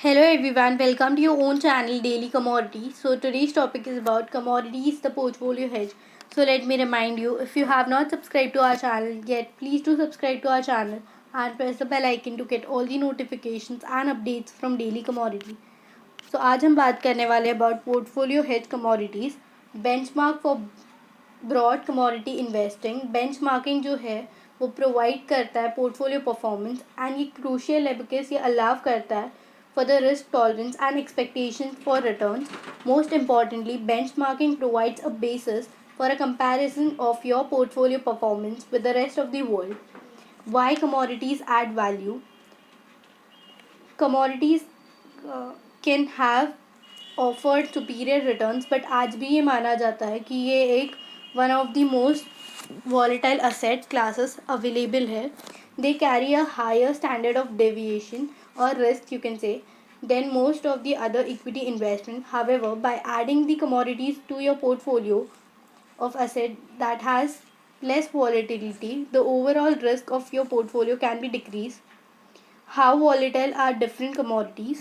Hello everyone, welcome to your own channel Daily Commodities. So today's topic is about commodities, the portfolio hedge. So let me remind you, if you have not subscribed to our channel yet, please do subscribe to our channel and press the bell icon to get all the notifications and updates from Daily Commodity. So आज हम बात करने वाले about portfolio hedge commodities, benchmark for broad commodity investing. Benchmarking जो है वो provide करता है पोर्टफोलियो परफॉर्मेंस एंड ये क्रूशियल है बिकॉज ये अलाव करता है for the risk tolerance and expectation for return. Most importantly benchmarking provides a basis for a comparison of your portfolio performance with the rest of the world. Why commodities add value? Commodities can have offered superior returns but आज भी ये माना जाता है कि ये एक one of the most volatile asset classes available है. They carry a higher standard of deviation or risk you can say than most of the other equity investment. However, by adding the commodities to your portfolio of asset that has less volatility, the overall risk of your portfolio can be decreased. How volatile are different commodities?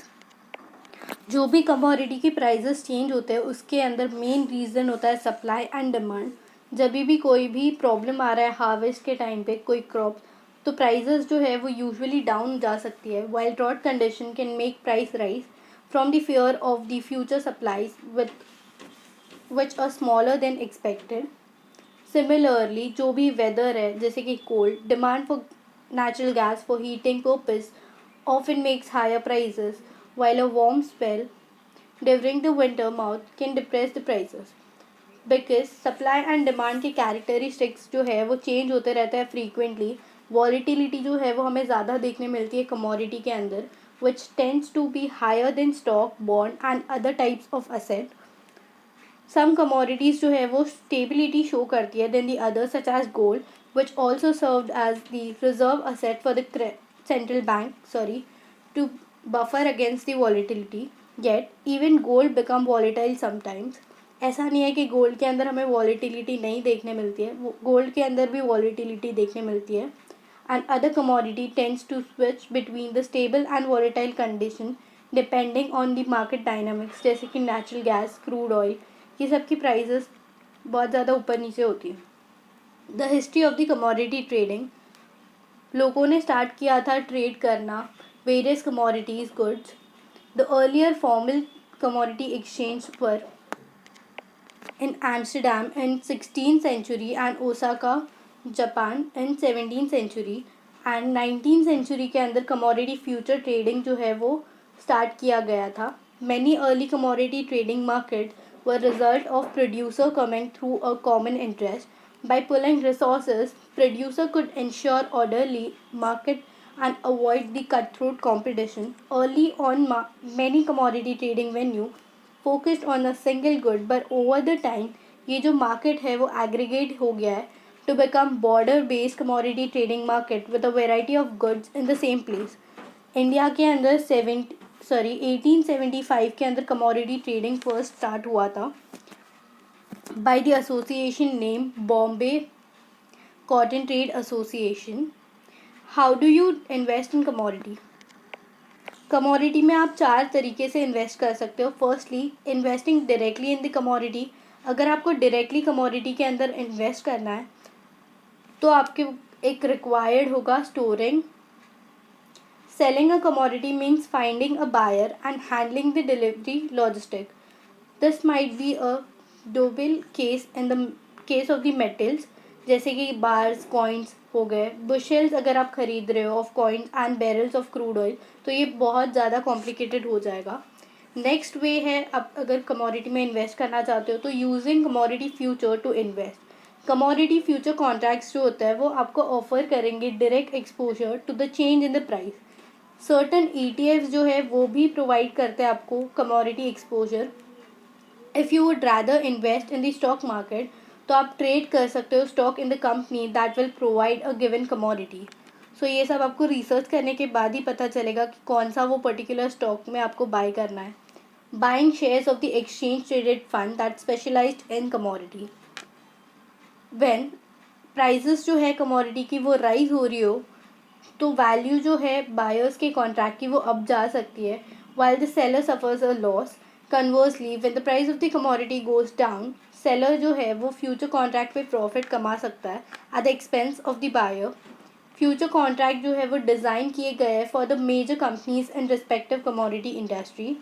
जो भी commodity की prices change होते हैं उसके अंदर main reason होता है supply and demand. जब भी कोई भी प्रॉब्लम आ रहा है हार्वेस्ट के टाइम पे कोई क्रॉप, तो प्राइजेस जो है वो यूजुअली डाउन जा सकती है, while drought condition can make price rise from the fear of the future supplies which are smaller than expected. Similarly जो भी वेदर है जैसे कि cold, demand for natural gas for heating purpose often makes higher prices, while a warm spell during the winter month can depress the prices. Because supply and demand के characteristics जो है वो change होते रहते हैं फ्रीक्वेंटली। वॉलीटिलिटी जो है वो हमें ज़्यादा देखने मिलती है कमोडिटी के अंदर, which tends to be higher than stock, bond and other types of asset. Some commodities जो है वो स्टेबिलिटी शो करती है than the other such as gold, which also served as the reserve asset for the central bank to buffer against the volatility. Yet even gold become volatile sometimes. ऐसा नहीं है कि gold के अंदर हमें volatility नहीं देखने मिलती है, गोल्ड के अंदर भी वॉलीटिलिटी देखने मिलती है। And other commodity tends to switch between the stable and volatile condition depending on the market dynamics, जैसे कि नेचुरल गैस, क्रूड ऑयल, ये सब की प्राइजेस बहुत ज़्यादा ऊपर नीचे होती है। The history of the commodity trading, लोगों ने स्टार्ट किया था ट्रेड करना various commodities goods. The earlier formal commodity exchange पर in Amsterdam in 16th century and Osaka, Japan in 17th century and 19th century के अंदर commodity future trading जो है वो start किया गया था. Many early commodity trading market were result of producer coming through a common interest. By pulling resources, producer could ensure orderly market and avoid the cutthroat competition. Early on, many commodity trading venue focused on a single good, but over the time ये जो market है वो aggregate हो गया है to become border based commodity trading market with a variety of goods in the same place. India के अंदर 1875 के अंदर कमोडिटी ट्रेडिंग फर्स्ट स्टार्ट हुआ था by the association name Bombay cotton trade association. How do you invest in commodity? Commodity में आप 4 तरीके से इन्वेस्ट कर सकते हो। Firstly, investing directly in the commodity. अगर आपको डायरेक्टली कमोडिटी के अंदर इन्वेस्ट करना है तो आपके एक रिक्वायर्ड होगा storing. Selling a commodity means finding a buyer and handling the delivery logistic. This might be a doable case in the case of the metals, जैसे कि बार्स, कॉइन्स हो गए, बुशेल्स अगर आप ख़रीद रहे हो of coins and barrels of crude oil, तो ये बहुत ज़्यादा कॉम्प्लिकेटेड हो जाएगा। नेक्स्ट वे है, आप अगर कमोडिटी में इन्वेस्ट करना चाहते हो तो using commodity future to invest. Commodity future contracts जो होता है वो आपको ऑफर करेंगे direct exposure to the change in the price. Certain ETFs जो है वो भी प्रोवाइड करते हैं आपको commodity exposure. If you would rather invest in the stock market तो आप ट्रेड कर सकते हो stock in the company that will provide a given commodity. So ये सब आपको रिसर्च करने के बाद ही पता चलेगा कि कौन सा वो पर्टिकुलर स्टॉक में आपको बाय करना है। Buying shares of the exchange traded fund that specialized in commodity. When prices जो है कमोडिटी की वो राइज हो रही हो तो वैल्यू जो है बायर्स के कॉन्ट्रैक्ट की वो अप जा सकती है, while the seller suffers a loss. Conversely, when the price of the commodity goes down, seller जो है वो future contract पे profit कमा सकता है at the expense of the buyer. Future contract जो है वो डिज़ाइन किए गए हैं for the major companies in respective commodity industry.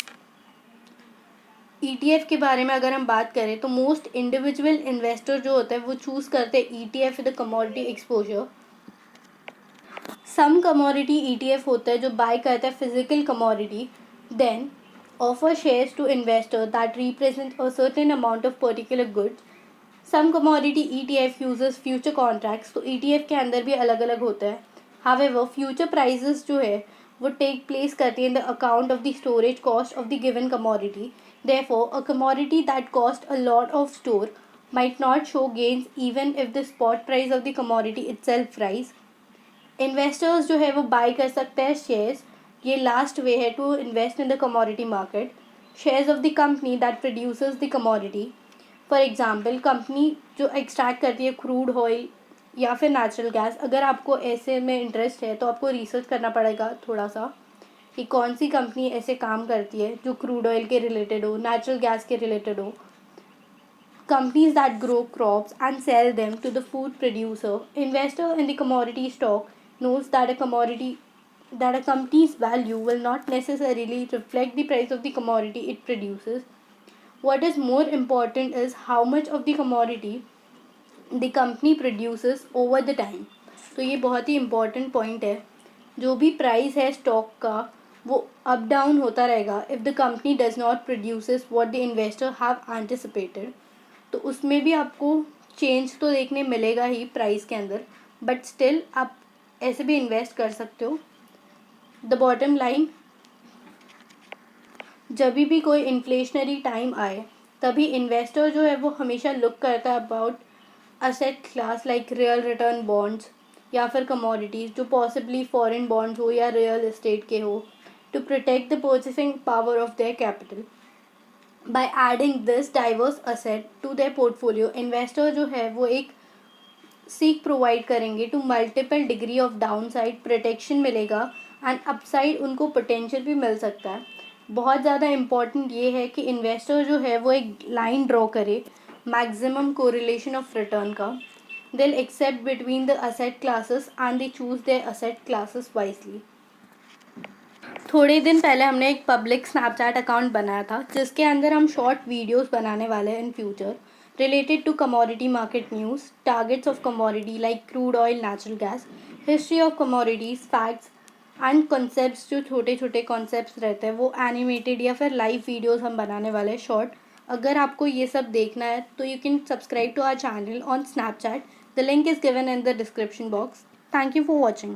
ETF के बारे में अगर हम बात करें तो मोस्ट इंडिविजुअल इन्वेस्टर जो होता है वो चूज़ करते हैं ETF with the commodity exposure. Some commodity ETF होता है जो बाय करता है physical commodity, then offer shares to investor that represent a certain amount of particular goods. Some commodity ETF uses future contracts, तो ETF के अंदर भी अलग अलग होता है. हावेवर फ्यूचर प्राइजेस जो है वो टेक प्लेस करती है in the account of the storage cost of the given commodity. Therefore, a commodity that cost a lot of store might not show gains even if the spot price of the commodity itself rise. Investors जो है वो bye कर सकते हैं shares. ये last way है to invest in the commodity market. Shares of the company that produces the commodity. For example company जो extract करती है क्रूड ऑयल या फिर नेचुरल गैस. अगर आपको ऐसे में इंटरेस्ट है तो आपको रिसर्च करना पड़ेगा थोड़ा सा कि कौन सी कंपनी ऐसे काम करती है जो क्रूड ऑयल के रिलेटेड हो, नेचुरल गैस के रिलेटेड हो. Companies that grow crops and sell them to the food producer. Investor in the commodity stock knows that a company's value will not necessarily reflect the price of the commodity it produces. What is more important is how much of the commodity the company produces over the time. तो ये बहुत ही important point है. जो भी price है stock का वो up down होता रहेगा if the company does not produces what the investor have anticipated. तो उसमें भी आपको चेंज तो देखने मिलेगा ही प्राइस के अंदर, बट स्टिल आप ऐसे भी इन्वेस्ट कर सकते हो. द बॉटम लाइन, जब भी कोई इन्फ्लेशनरी टाइम आए तभी इन्वेस्टर जो है वो हमेशा लुक करता है about asset class like real return bonds या फिर कमोडिटीज़ जो पॉसिबली फॉरेन बॉन्ड्स हो या रियल एस्टेट के हो, to protect the purchasing power of their capital. By adding this diverse asset to their portfolio, investor जो है वो एक सीक प्रोवाइड करेंगे to multiple degree of downside protection मिलेगा एंड अपसाइड उनको पोटेंशियल भी मिल सकता है. बहुत ज़्यादा इम्पॉर्टेंट ये है कि इन्वेस्टर जो है वो एक लाइन ड्रॉ करे मैक्सिमम कोरिलेशन ऑफ रिटर्न का. They'll accept between the asset classes and they choose their asset classes wisely. थोड़े दिन पहले हमने एक पब्लिक स्नैपचैट अकाउंट बनाया था जिसके अंदर हम शॉर्ट वीडियोस बनाने वाले हैं in future related to commodity market news, targets of commodity like crude oil, natural gas, history of commodities, facts and concepts. जो छोटे छोटे कॉन्सेप्ट्स रहते हैं वो एनिमेटेड या फिर लाइव वीडियोस हम बनाने वाले हैं शॉर्ट. अगर आपको ये सब देखना है तो you can subscribe to our channel on Snapchat. The link is given in the description box. Thank you for watching.